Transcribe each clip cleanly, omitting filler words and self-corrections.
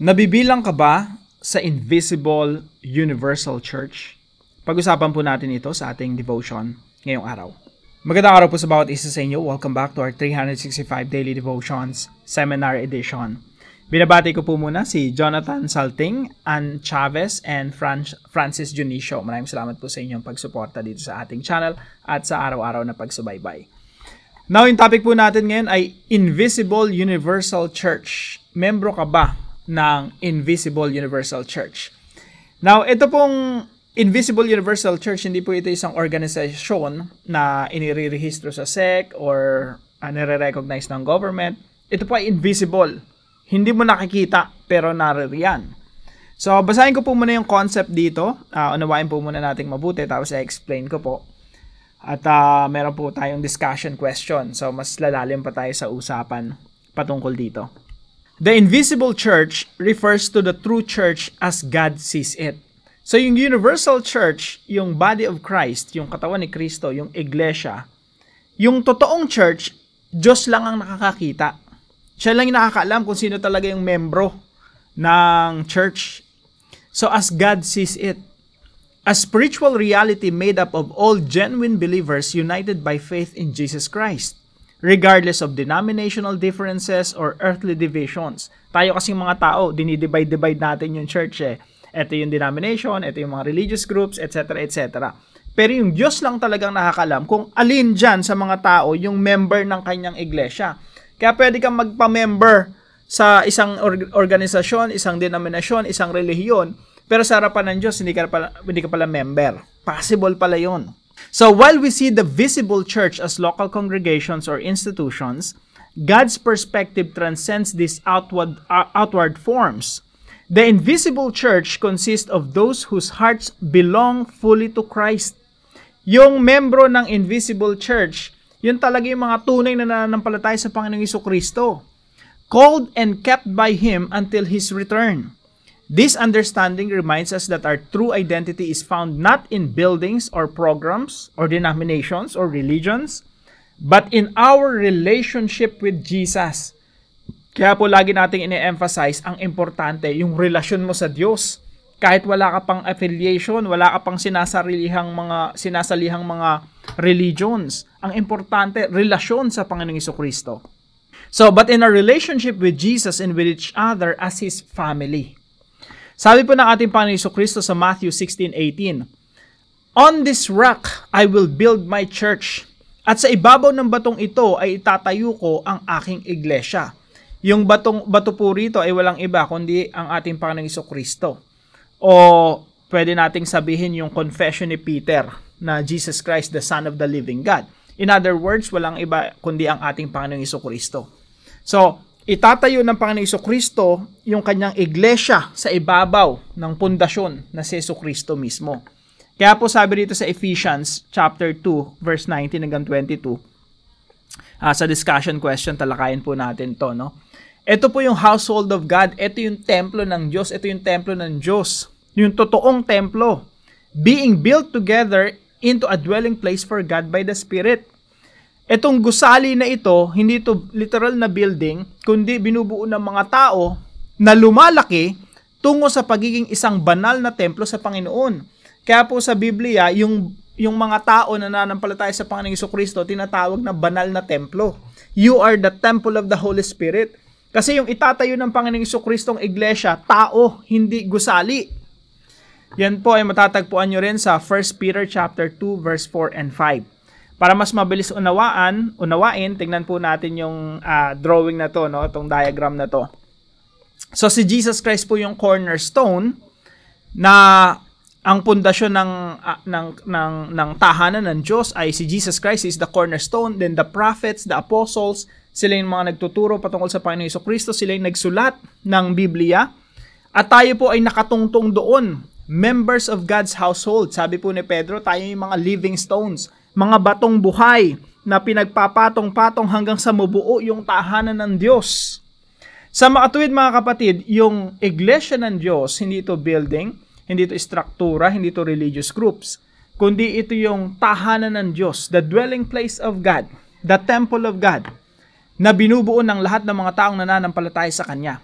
Nabibilang ka ba sa Invisible Universal Church? Pag-usapan po natin ito sa ating devotion ngayong araw. Magandang araw po sa bawat isa sa inyo. Welcome back to our 365 Daily Devotions Seminar Edition. Binabati ko po muna si Jonathan Salting, Ann Chavez, and Francis Junicio. Maraming salamat po sa inyong pagsuporta dito sa ating channel at sa araw-araw na pagsubaybay. Now, yung topic po natin ngayon ay Invisible Universal Church. Membro ka ba ng Invisible Universal Church? Now, ito pong Invisible Universal Church, hindi po ito isang organisasyon na inirerehistro sa SEC or nire-recognize ng government. Ito po ay invisible. Hindi mo nakikita, pero naririyan. So, basahin ko po muna yung concept dito. Unawain po muna natin mabuti, tapos i-explain ko po. At meron po tayong discussion question. So, mas lalalim pa tayo sa usapan patungkol dito. The invisible church refers to the true church as God sees it. So yung universal church, yung body of Christ, yung katawan ni Kristo, yung iglesia, yung totoong church, Diyos lang ang nakakakita. Siya lang yung nakakaalam kung sino talaga yung membro ng church. So as God sees it, a spiritual reality made up of all genuine believers united by faith in Jesus Christ, regardless of denominational differences or earthly divisions. Tayo kasing mga tao, dinidivide-divide natin yung church eh. Ito yung denomination, ito yung mga religious groups, etc. etc. Pero yung Diyos lang talagang nakakalam kung alin dyan sa mga tao yung member ng kanyang iglesia. Kaya pwede kang magpa-member sa isang organisasyon, isang denominasyon, isang relihiyon, pero sa harapan ng Diyos, hindi ka pala member. Possible pala yun. So while we see the visible church as local congregations or institutions, God's perspective transcends these outward forms. The invisible church consists of those whose hearts belong fully to Christ. Yung membro ng invisible church, yun talaga yung mga tunay na nananampalataya sa Panginoong Jesucristo, called and kept by Him until His return. This understanding reminds us that our true identity is found not in buildings or programs or denominations or religions, but in our relationship with Jesus. Kaya po lagi nating ine-emphasize ang importante, yung relasyon mo sa Diyos. Kahit wala ka pang affiliation, wala ka pang sinasalihang mga religions. Ang importante, relasyon sa Panginoong Jesucristo. So, but in our relationship with Jesus and with each other as His family. Sabi po ng ating Panginoong Jesucristo sa Matthew 16:18, "On this rock I will build my church, at sa ibabaw ng batong ito ay itatayo ko ang aking iglesia." Yung bato po rito ay walang iba kundi ang ating Panginoong Jesucristo. O pwede nating sabihin yung confession ni Peter na Jesus Christ, the Son of the Living God. In other words, walang iba kundi ang ating Panginoong Jesucristo. So, itatayo ng Panginoong Jesucristo yung kanyang iglesia sa ibabaw ng pundasyon na si Jesucristo mismo. Kaya po sabi dito sa Ephesians chapter 2 verse 19 hanggang 22, sa discussion question talakayin po natin to, no? Ito po yung household of God, ito yung templo ng Diyos, ito yung templo ng Diyos, yung totoong templo, being built together into a dwelling place for God by the Spirit. Itong gusali na ito, hindi ito literal na building, kundi binubuo ng mga tao na lumalaki tungo sa pagiging isang banal na templo sa Panginoon. Kaya po sa Biblia, yung mga tao na nananampalataya sa Panginoong Jesucristo, tinatawag na banal na templo. You are the temple of the Holy Spirit. Kasi yung itatayo ng Panginoong Jesucristong iglesia, tao, hindi gusali. Yan po ay matatagpuan nyo rin sa 1 Peter chapter 2 verse 4 and 5. Para mas mabilis unawain, tingnan po natin yung drawing na to, no, itong diagram na to. So si Jesus Christ po yung cornerstone na ang pundasyon ng tahanan ng Diyos ay si Jesus Christ is the cornerstone, then the prophets, the apostles, sila yung mga nagtuturo patungkol sa Panginoong Jesucristo, sila yung nagsulat ng Biblia, at tayo po ay nakatungtong doon, members of God's household. Sabi po ni Pedro, tayo yung mga living stones, mga batong buhay na pinagpapatong-patong hanggang sa mabuo yung tahanan ng Diyos. Sa makatuwid mga kapatid, yung iglesia ng Diyos, hindi ito building, hindi ito struktura, hindi ito religious groups, kundi ito yung tahanan ng Diyos, the dwelling place of God, the temple of God, na binubuo ng lahat ng mga taong nananampalataya sa Kanya.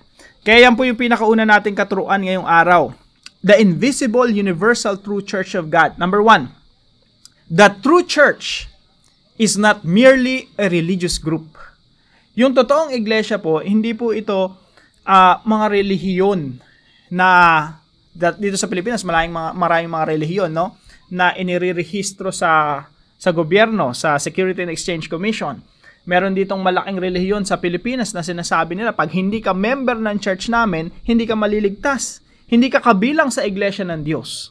Kaya yan po yung pinakauna nating katuruan ngayong araw. The invisible, universal, true church of God. Number 1, the true church is not merely a religious group. Yung totoong iglesia po, hindi po ito mga relihiyon na dito sa Pilipinas, maraming mga relihiyon, no, na inirerehistro sa gobyerno, sa Security and Exchange Commission. Meron ditong malaking relihiyon sa Pilipinas na sinasabi nila, pag hindi ka member ng church namin, hindi ka maliligtas. Hindi ka kabilang sa iglesia ng Diyos.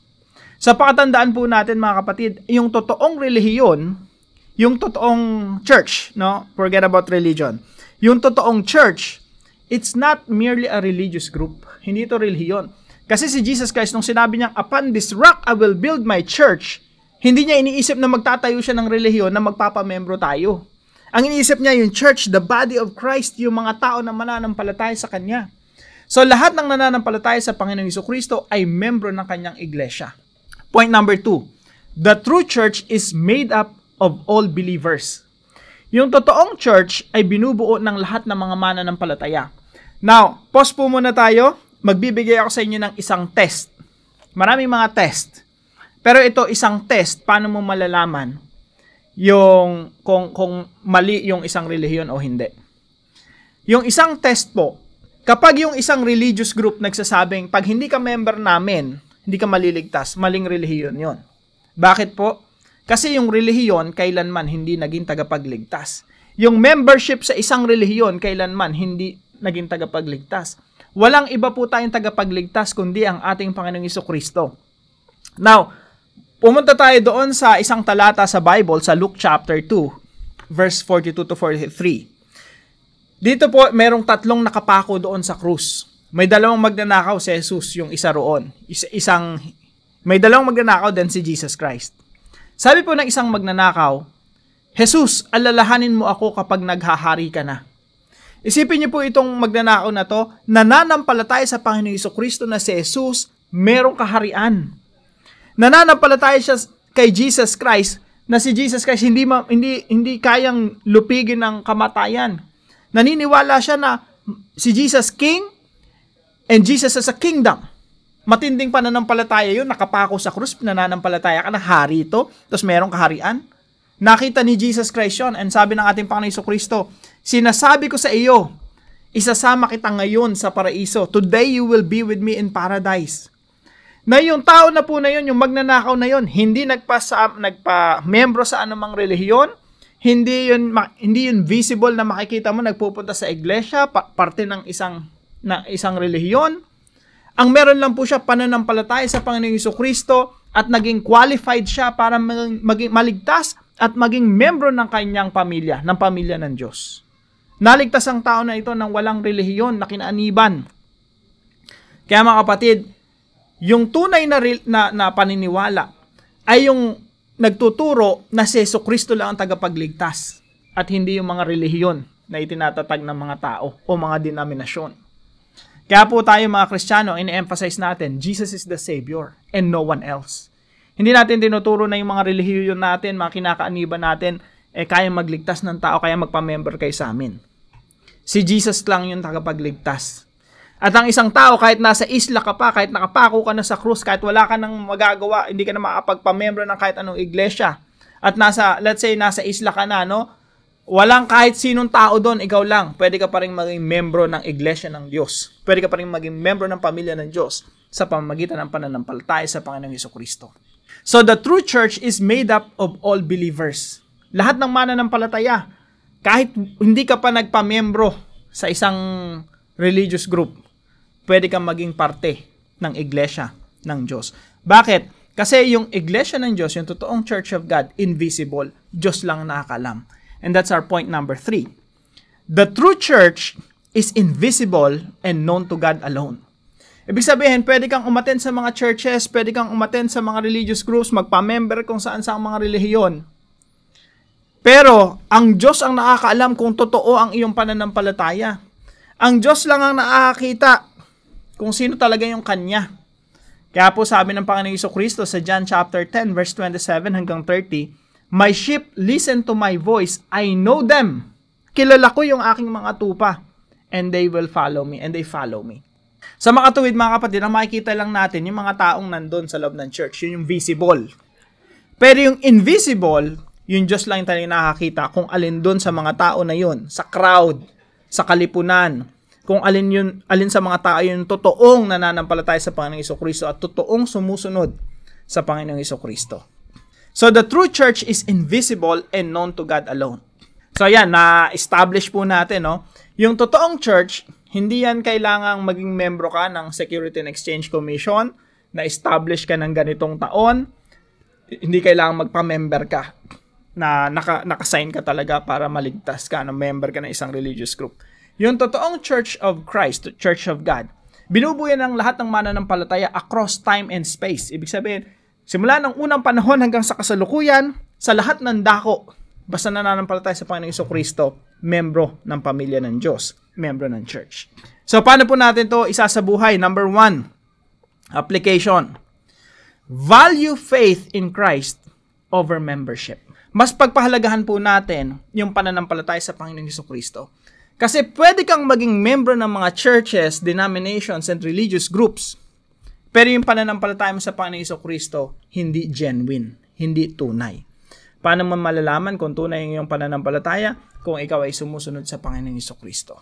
Sa pakatandaan po natin mga kapatid, yung totoong relihiyon, yung totoong church, no? Forget about religion. Yung totoong church, it's not merely a religious group. Hindi ito relihiyon. Kasi si Jesus Christ, nung sinabi niyang, upon this rock I will build my church, hindi niya iniisip na magtatayo siya ng relihiyon na magpapamembro tayo. Ang iniisip niya yung church, the body of Christ, yung mga tao na mananampalataya sa Kanya. So lahat ng nananampalataya sa Panginoong Jesucristo ay membro ng Kanyang iglesia. Point number 2, the true church is made up of all believers. Yung totoong church ay binubuo ng lahat ng mga mananampalataya. Now, pause po muna tayo. Magbibigay ako sa inyo ng isang test. Maraming mga test. Pero ito, isang test, paano mo malalaman yung kung mali yung isang relihiyon o hindi. Yung isang test po, kapag yung isang religious group nagsasabing, pag hindi ka member namin, hindi ka maliligtas, maling relihiyon yon. Bakit po? Kasi yung relihiyon, kailanman hindi naging tagapagligtas. Yung membership sa isang relihiyon, kailanman hindi naging tagapagligtas. Walang iba po tayong tagapagligtas, kundi ang ating Panginoong Jesucristo. Now, pumunta tayo doon sa isang talata sa Bible, sa Luke chapter 2, verse 42 to 43. Dito po, merong tatlong nakapako doon sa krus. May dalawang magnanakaw si Jesus, yung isa roon. May dalawang magnanakaw din si Jesus Christ. Sabi po ng isang magnanakaw, Jesus, alalahanin mo ako kapag naghahari ka na. Isipin niyo po itong magnanakaw na to, nananampalataya sa Panginoong Jesucristo na si Jesus, merong kaharian. Nananampalataya siya kay Jesus Christ, na si Jesus Christ hindi kayang lupigin ng kamatayan. Naniniwala siya na si Jesus King, and Jesus as a kingdom. Matinding pananampalataya yun, nakapako sa krus, nananampalataya ka na hari ito, tapos merong kaharian. Nakita ni Jesus Christ yun, and sabi ng ating Panginoon Jesucristo, sinasabi ko sa iyo, isasama kita ngayon sa paraiso. Today you will be with me in paradise. Na yung tao na po na yun, yung magnanakaw na yun, hindi nagpa-membro sa anumang relihiyon, hindi yun visible na makikita mo nagpupunta sa iglesia, parte ng isang relihiyon. Ang meron lang po siya pananampalataya sa Panginoong Jesucristo at naging qualified siya para maging maligtas at maging membro ng kanyang pamilya, ng pamilya ng Diyos. Naligtas ang tao na ito ng walang relihiyon na kinaaniban. Kaya mga kapatid, yung tunay na paniniwala ay yung nagtuturo na si Jesucristo lang ang tagapagligtas at hindi yung mga relihiyon na itinatatag ng mga tao o mga denominasyon. Kaya po tayo mga Kristiyano, ini-emphasize natin, Jesus is the Savior and no one else. Hindi natin tinuturo na yung mga relihiyon natin, mga kinakaaniban natin, kaya magligtas ng tao, kaya magpa-member kayo sa amin. Si Jesus lang yung tagapagligtas. At ang isang tao, kahit nasa isla ka pa, kahit nakapako ka na sa krus, kahit wala ka nang magagawa, hindi ka na makapagpa-member ng kahit anong iglesia, at let's say, nasa isla ka na, no? Walang kahit sinong tao doon, ikaw lang. Pwede ka pa rin maging membro ng iglesia ng Diyos. Pwede ka pa rin maging membro ng pamilya ng Diyos sa pamamagitan ng pananampalataya sa Panginoong Jesucristo. So the true church is made up of all believers. Lahat ng mananampalataya, kahit hindi ka pa nagpamembro sa isang religious group, pwede kang maging parte ng iglesia ng Diyos. Bakit? Kasi yung iglesia ng Diyos, yung totoong church of God, invisible, Diyos lang nakakalam. And that's our point number 3. The true church is invisible and known to God alone. Ibig sabihin, pwede kang umattend sa mga churches, pwede kang umattend sa mga religious groups, magpa-member kung saan sa mga relihiyon. Pero, ang Diyos ang nakakaalam kung totoo ang iyong pananampalataya. Ang Diyos lang ang nakakita kung sino talaga yung Kanya. Kaya po sabi ng Panginoong Jesucristo sa John chapter 10, verse 27 hanggang 30, My sheep listen to my voice. I know them. Kilala ko yung aking mga tupa. And they will follow me. And they follow me. Sa makatuwid mga kapatid, ang makikita lang natin yung mga taong nandun sa loob ng church. Yun yung visible. Pero yung invisible, yung Diyos lang yung talagang nakakita kung alin dun sa mga tao na yun, sa crowd, sa kalipunan, kung alin sa mga tao yung totoong nananampalataya sa Panginoong Jesucristo at totoong sumusunod sa Panginoong Jesucristo. So the true church is invisible and known to God alone. So yan, na-establish po natin, no? Yung totoong church, hindi yan kailangang maging membro ka ng Security and Exchange Commission, na-establish ka ng ganitong taon, hindi kailangang magpa-member ka, na nakasign ka talaga para maligtas ka, na member ka ng isang religious group. Yung totoong Church of Christ, Church of God, binubuyan ng lahat ng mananampalataya across time and space. Ibig sabihin, simula ng unang panahon hanggang sa kasalukuyan, sa lahat ng dako, basta nananampalataya sa Panginoong Jesucristo, membro ng pamilya ng Diyos, membro ng church. So, paano po natin to isasabuhay? Number 1, application. Value faith in Christ over membership. Mas pagpahalagahan po natin yung pananampalataya sa Panginoong Jesucristo. Kasi pwede kang maging membro ng mga churches, denominations, and religious groups. Pero yung pananampalataya mo sa Panginoong Jesucristo, hindi genuine, hindi tunay. Paano mo malalaman kung tunay yung pananampalataya kung ikaw ay sumusunod sa Panginoong Jesucristo?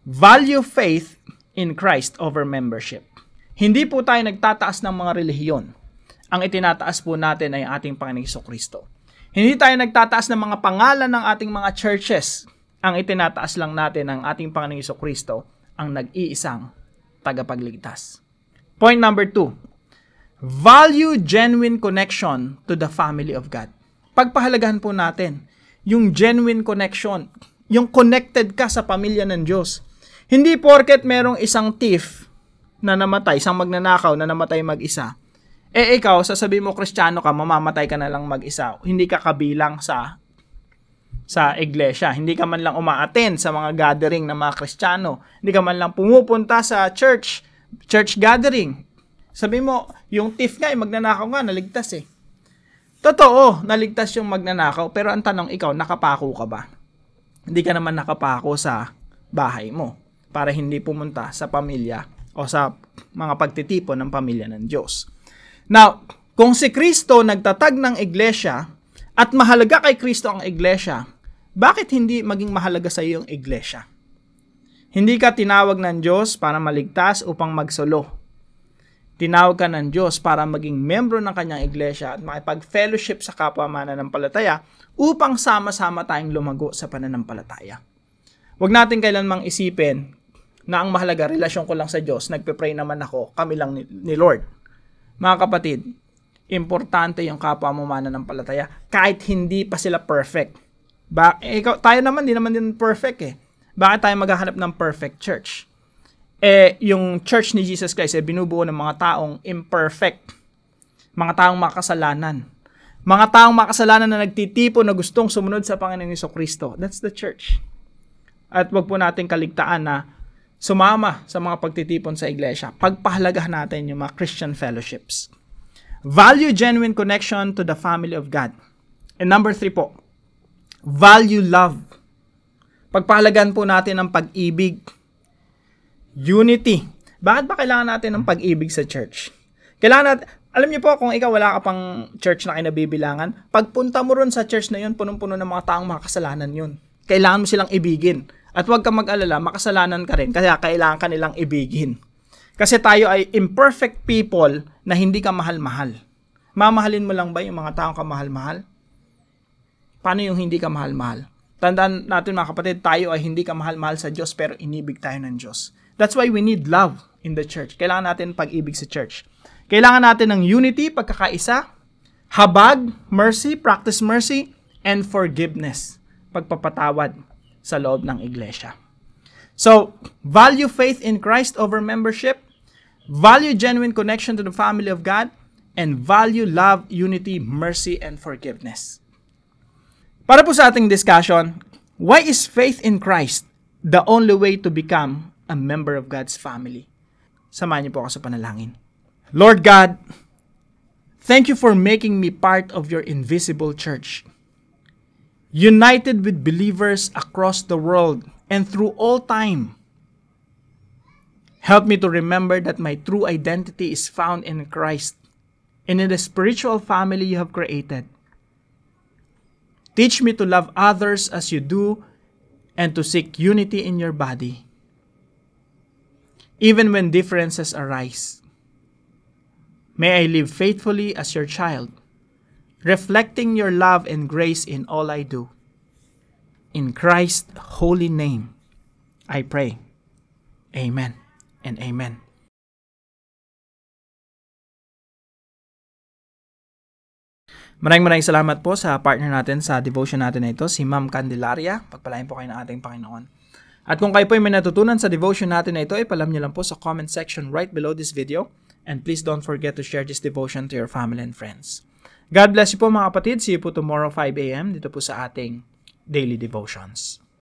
Value faith in Christ over membership. Hindi po tayo nagtataas ng mga relihiyon. Ang itinataas po natin ay ating Panginoong Jesucristo. Hindi tayo nagtataas ng mga pangalan ng ating mga churches. Ang itinataas lang natin ng ating Panginoong Jesucristo, ang nag-iisang tagapagligtas. Point number 2. Value genuine connection to the family of God. Pagpahalagahan po natin yung genuine connection, yung connected ka sa pamilya ng Diyos. Hindi porket merong isang thief na namatay, isang magnanakaw na namatay mag-isa, ikaw, sasabihin mo Kristiyano ka, mamamatay ka na lang mag-isa. Hindi ka kabilang sa iglesia. Hindi ka man lang umaattend sa mga gathering ng mga Kristiyano. Hindi ka man lang pumupunta sa church gathering. Sabi mo, yung thief nga, magnanakaw nga, naligtas eh. Totoo, naligtas yung magnanakaw, pero ang tanong ikaw, nakapako ka ba? Hindi ka naman nakapako sa bahay mo para hindi pumunta sa pamilya o sa mga pagtitipon ng pamilya ng Diyos. Now, kung si Kristo nagtatag ng iglesia at mahalaga kay Kristo ang iglesia, bakit hindi maging mahalaga sa iyo ang iglesia? Hindi ka tinawag ng Diyos para maligtas upang magsolo. Tinawag ka ng Diyos para maging membro ng kanyang iglesia at makipag-fellowship sa kapwa mananampalataya upang sama-sama tayong lumago sa pananampalataya. Huwag natin kailanmang isipin na ang mahalaga, relasyon ko lang sa Diyos, nagpe-pray naman ako, kami lang ni Lord. Mga kapatid, importante yung kapwa mo mananampalataya kahit hindi pa sila perfect. Tayo naman, di naman din perfect eh. Bakit tayo maghahanap ng perfect church? Yung church ni Jesus Christ binubuo ng mga taong imperfect. Mga taong makasalanan. Mga taong makasalanan na nagtitipon na gustong sumunod sa Panginoong Jesucristo. That's the church. At wag po natin kaligtaan na sumama sa mga pagtitipon sa iglesia. Pagpahalagahan natin yung mga Christian fellowships. Value genuine connection to the family of God. And number 3 po, value love. Pagpahalagahan po natin ang pag-ibig. Unity. Bakit ba kailangan natin ng pag-ibig sa church? Kailangan natin, alam niyo po, kung ikaw wala ka pang church na kinabibilangan, pagpunta mo ron sa church na yun, punong-puno ng mga taong makasalanan yun. Kailangan mo silang ibigin. At huwag ka mag-alala, makasalanan ka rin, kaya kailangan ka nilang ibigin. Kasi tayo ay imperfect people na hindi ka mahal-mahal. Mamahalin mo lang ba yung mga taong ka mahal-mahal? Paano yung hindi ka mahal-mahal? Tandaan natin mga kapatid, tayo ay hindi ka mahal-mahal sa Diyos pero inibig tayo ng Diyos. That's why we need love in the church. Kailangan natin pag-ibig sa church. Kailangan natin ng unity, pagkakaisa, habag, mercy, practice mercy, and forgiveness, pagpapatawad sa loob ng iglesia. So, value faith in Christ over membership, value genuine connection to the family of God, and value love, unity, mercy, and forgiveness. Para po sa ating discussion, why is faith in Christ the only way to become a member of God's family? Samahan niyo po ako sa panalangin. Lord God, thank you for making me part of your invisible church, united with believers across the world and through all time. Help me to remember that my true identity is found in Christ and in the spiritual family you have created. Teach me to love others as you do and to seek unity in your body, even when differences arise. May I live faithfully as your child, reflecting your love and grace in all I do. In Christ's holy name, I pray. Amen and amen. Maraming salamat po sa partner natin sa devotion natin na ito, si Ma'am Candelaria. Pagpalain po kayo ng ating Panginoon. At kung kayo po ay may natutunan sa devotion natin na ito, ipalam niyo lang po sa comment section right below this video. And please don't forget to share this devotion to your family and friends. God bless you po mga kapatid. See you po tomorrow 5 a.m. dito po sa ating Daily Devotions.